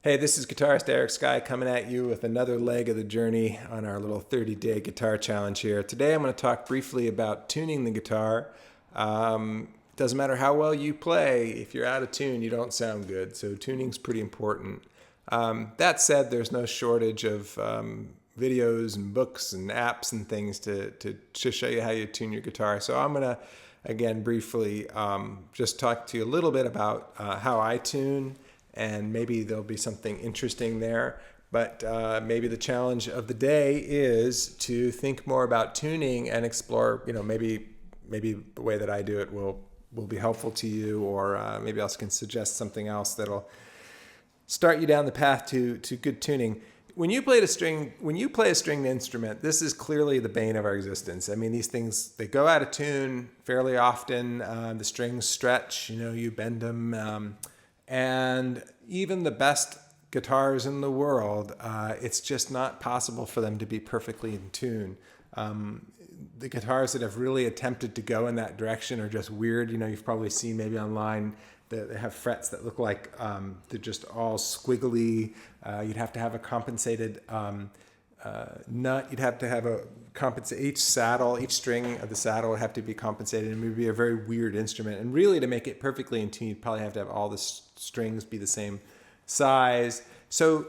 Hey, this is guitarist Eric Skye coming at you with another leg of the journey on our little 30-day guitar challenge here. Today I'm going to talk briefly about tuning the guitar. Doesn't matter how well you play, if you're out of tune, you don't sound good. So tuning's pretty important. That said, there's no shortage of videos and books and apps and things to show you how you tune your guitar. So I'm going to, again, briefly just talk to you a little bit about how I tune, and maybe there'll be something interesting there. But maybe the challenge of the day is to think more about tuning and explore, maybe the way that I do it will be helpful to you, or maybe I can suggest something else that'll start you down the path to good tuning. When you play a stringed instrument, this is clearly the bane of our existence. I mean, these things, they go out of tune fairly often. The strings stretch, you bend them. And even the best guitars in the world, it's just not possible for them to be perfectly in tune. The guitars that have really attempted to go in that direction are just weird. You've probably seen maybe online that they have frets that look like they're just all squiggly. You'd have to have a compensated nut. You'd have to have each string of the saddle would have to be compensated, and it would be a very weird instrument. And really, to make it perfectly in tune, you'd probably have to have all the strings be the same size. So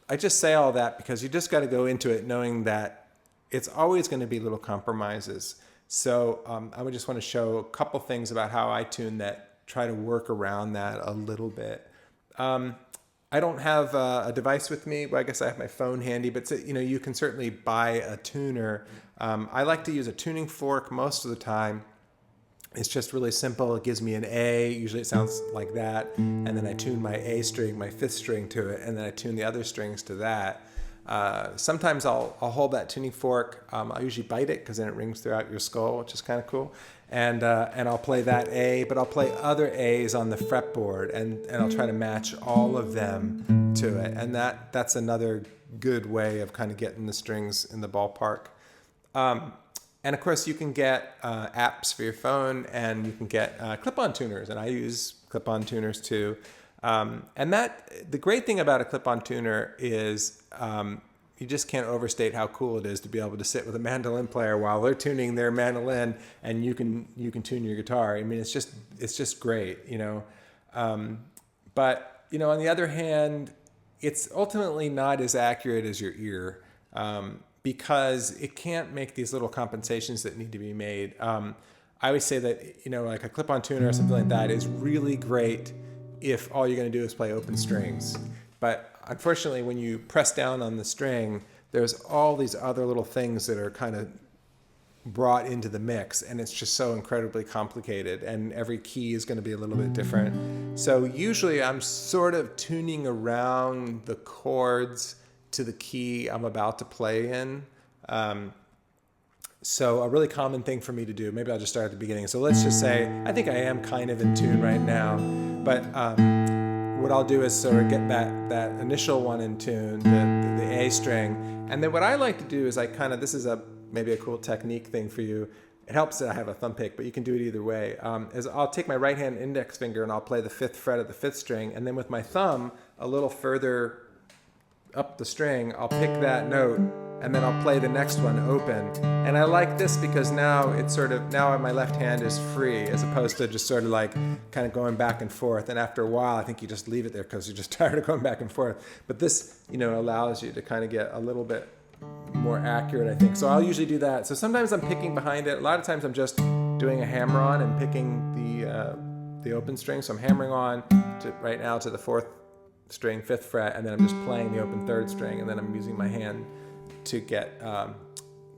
I just say all that because you just got to go into it knowing that it's always going to be little compromises. So I would just want to show a couple things about how I tune that try to work around that a little bit. I don't have a device with me. Well, I guess I have my phone handy, but you can certainly buy a tuner. I like to use a tuning fork most of the time. It's just really simple. It gives me an A. Usually it sounds like that. And then I tune my A string, my fifth string to it, and then I tune the other strings to that. Sometimes I'll hold that tuning fork. I'll usually bite it because then it rings throughout your skull, which is kind of cool. And I'll play that A, but I'll play other A's on the fretboard, and I'll try to match all of them to it. And that's another good way of kind of getting the strings in the ballpark. And of course, you can get apps for your phone, and you can get clip-on tuners, and I use clip-on tuners too. And the great thing about a clip-on tuner is you just can't overstate how cool it is to be able to sit with a mandolin player while they're tuning their mandolin, and you can tune your guitar. I mean, it's just great, But on the other hand, it's ultimately not as accurate as your ear. Because it can't make these little compensations that need to be made. I always say that, like a clip-on tuner or something like that is really great if all you're going to do is play open strings. But unfortunately, when you press down on the string, there's all these other little things that are kind of brought into the mix, and it's just so incredibly complicated, and every key is going to be a little bit different. So usually I'm sort of tuning around the chords to the key I'm about to play in. So a really common thing for me to do, maybe I'll just start at the beginning. So let's just say, I think I am kind of in tune right now, but what I'll do is sort of get that initial one in tune, the A string. And then what I like to do is this is maybe a cool technique thing for you. It helps that I have a thumb pick, but you can do it either way. Is I'll take my right hand index finger and I'll play the fifth fret of the fifth string, and then with my thumb a little further up the string, I'll pick that note, and then I'll play the next one open. And I like this because now my left hand is free, as opposed to just sort of like kind of going back and forth. And after a while, I think you just leave it there because you're just tired of going back and forth. But this, allows you to kind of get a little bit more accurate, I think. So I'll usually do that. So sometimes I'm picking behind it. A lot of times I'm just doing a hammer on and picking the open string. So I'm hammering on right now to the fourth string, fifth fret, and then I'm just playing the open third string, and then I'm using my hand to get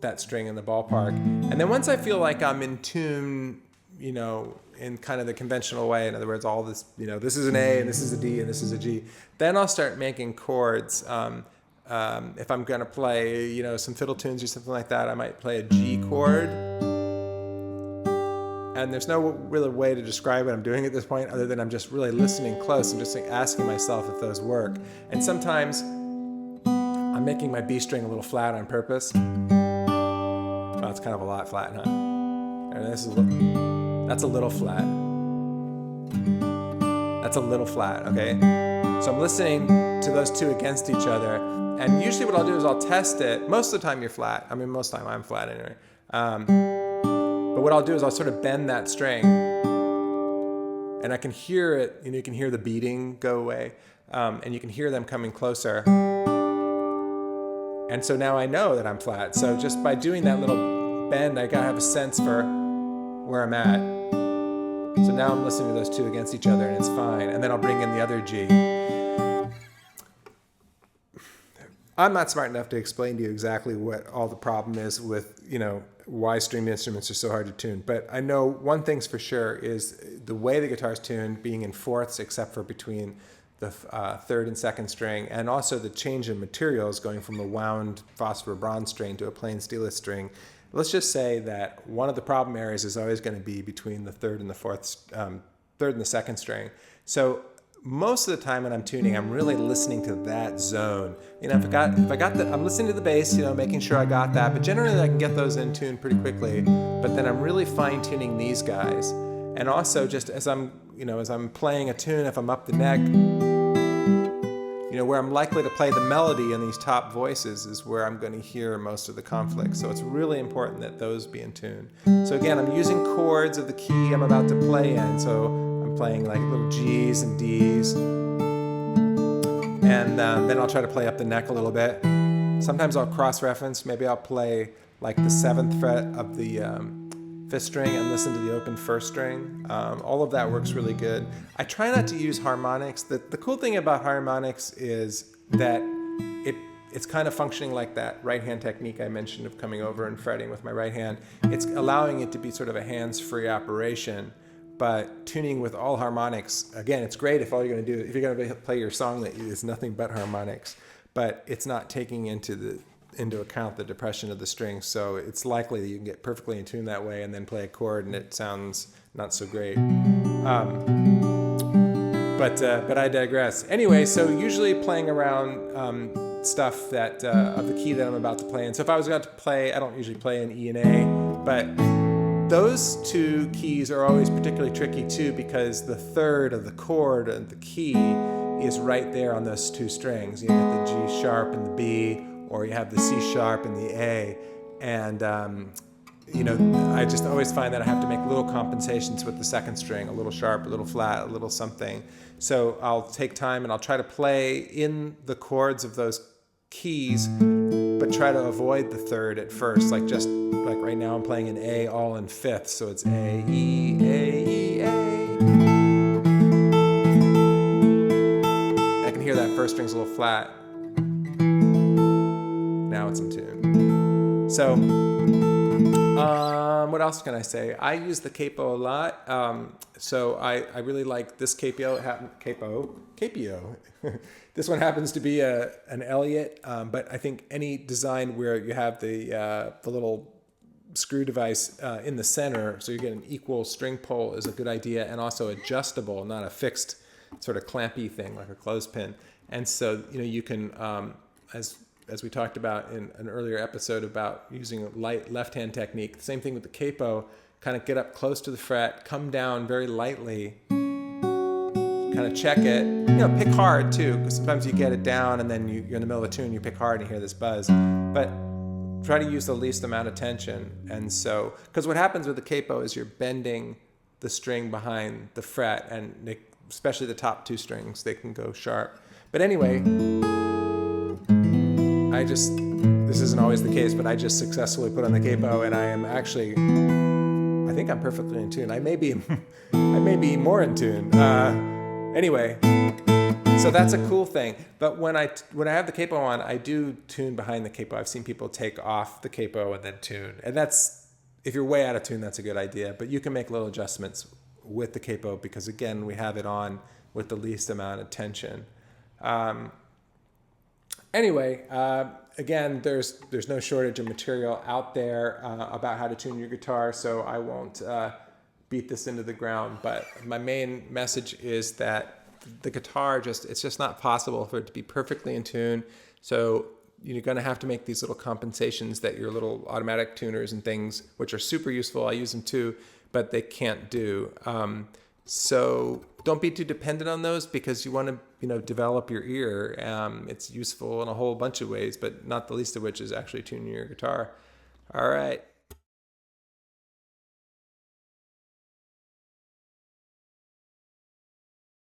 that string in the ballpark. And then once I feel like I'm in tune, in kind of the conventional way, in other words, all this, this is an A, and this is a D, and this is a G, then I'll start making chords. If I'm going to play, some fiddle tunes or something like that, I might play a G chord. And there's no real way to describe what I'm doing at this point other than I'm just really listening close and just asking myself if those work. And sometimes I'm making my B string a little flat on purpose. Well, it's kind of a lot flat, huh? And that's a little flat. That's a little flat, okay? So I'm listening to to those two against each other. And usually what I'll do is I'll test it. Most of the time you're flat. I mean, most of the time I'm flat anyway. But what I'll do is I'll sort of bend that string, and I can hear it. You can hear the beating go away, and you can hear them coming closer. And so now I know that I'm flat. So just by doing that little bend, I gotta have a sense for where I'm at. So now I'm listening to those two against each other, and it's fine. And then I'll bring in the other G. I'm not smart enough to explain to you exactly what all the problem is with, why stringed instruments are so hard to tune. But I know one thing's for sure is the way the guitar's tuned, being in fourths, except for between the third and second string, and also the change in materials going from a wound phosphor bronze string to a plain steel string. Let's just say that one of the problem areas is always going to be between the third and the third and the second string. So most of the time when I'm tuning, I'm really listening to that zone. If I got the, I'm listening to the bass, making sure I got that. But generally, I can get those in tune pretty quickly. But then I'm really fine tuning these guys, and also just as I'm playing a tune, if I'm up the neck, where I'm likely to play the melody in these top voices is where I'm going to hear most of the conflict. So it's really important that those be in tune. So again, I'm using chords of the key I'm about to play in. So I'm playing like little G's and D's. And then I'll try to play up the neck a little bit. Sometimes I'll cross-reference. Maybe I'll play like the 7th fret of the 5th string and listen to the open 1st string. All of that works really good. I try not to use harmonics. The cool thing about harmonics is that it's kind of functioning like that right-hand technique I mentioned of coming over and fretting with my right hand. It's allowing it to be sort of a hands-free operation. But tuning with all harmonics, again, it's great if all you're going to do, if you're going to play your song that is nothing but harmonics, but it's not taking into account the depression of the strings. So it's likely that you can get perfectly in tune that way and then play a chord and it sounds not so great. But I digress. Anyway, so usually playing around stuff that of the key that I'm about to play in. So if I was about to play, I don't usually play in E and A, but those two keys are always particularly tricky too, because the third of the chord and the key is right there on those two strings. You get the G sharp and the B, or you have the C sharp and the A. And, I just always find that I have to make little compensations with the second string, a little sharp, a little flat, a little something. So I'll take time and I'll try to play in the chords of those keys, but try to avoid the third at first. Like right now I'm playing an A all in 5th, so it's A, E, A, E, A. I can hear that first string's a little flat. Now it's in tune. So, what else can I say? I use the capo a lot. So I really like this capo. This one happens to be an Elliott, but I think any design where you have the little screw device in the center, so you get an equal string pull, is a good idea, and also adjustable, not a fixed sort of clampy thing like a clothespin. And so you can, as we talked about in an earlier episode about using a light left-hand technique, the same thing with the capo, kind of get up close to the fret, come down very lightly, kind of check it, pick hard too, because sometimes you get it down and then you're in the middle of a tune, you pick hard and you hear this buzz, but try to use the least amount of tension. And so, because what happens with the capo is you're bending the string behind the fret, and especially the top two strings, they can go sharp. But anyway, this isn't always the case, but I just successfully put on the capo, and I am actually, I think I'm perfectly in tune. I may be more in tune. Anyway, so that's a cool thing. But when I have the capo on, I do tune behind the capo. I've seen people take off the capo and then tune. And that's, if you're way out of tune, that's a good idea. But you can make little adjustments with the capo because, again, we have it on with the least amount of tension. Anyway, again, there's no shortage of material out there about how to tune your guitar, so I won't beat this into the ground. But my main message is that the guitar it's just not possible for it to be perfectly in tune. So you're going to have to make these little compensations that your little automatic tuners and things, which are super useful, I use them too, but they can't do. So don't be too dependent on those, because you want to develop your ear. It's useful in a whole bunch of ways, but not the least of which is actually tuning your guitar. All right.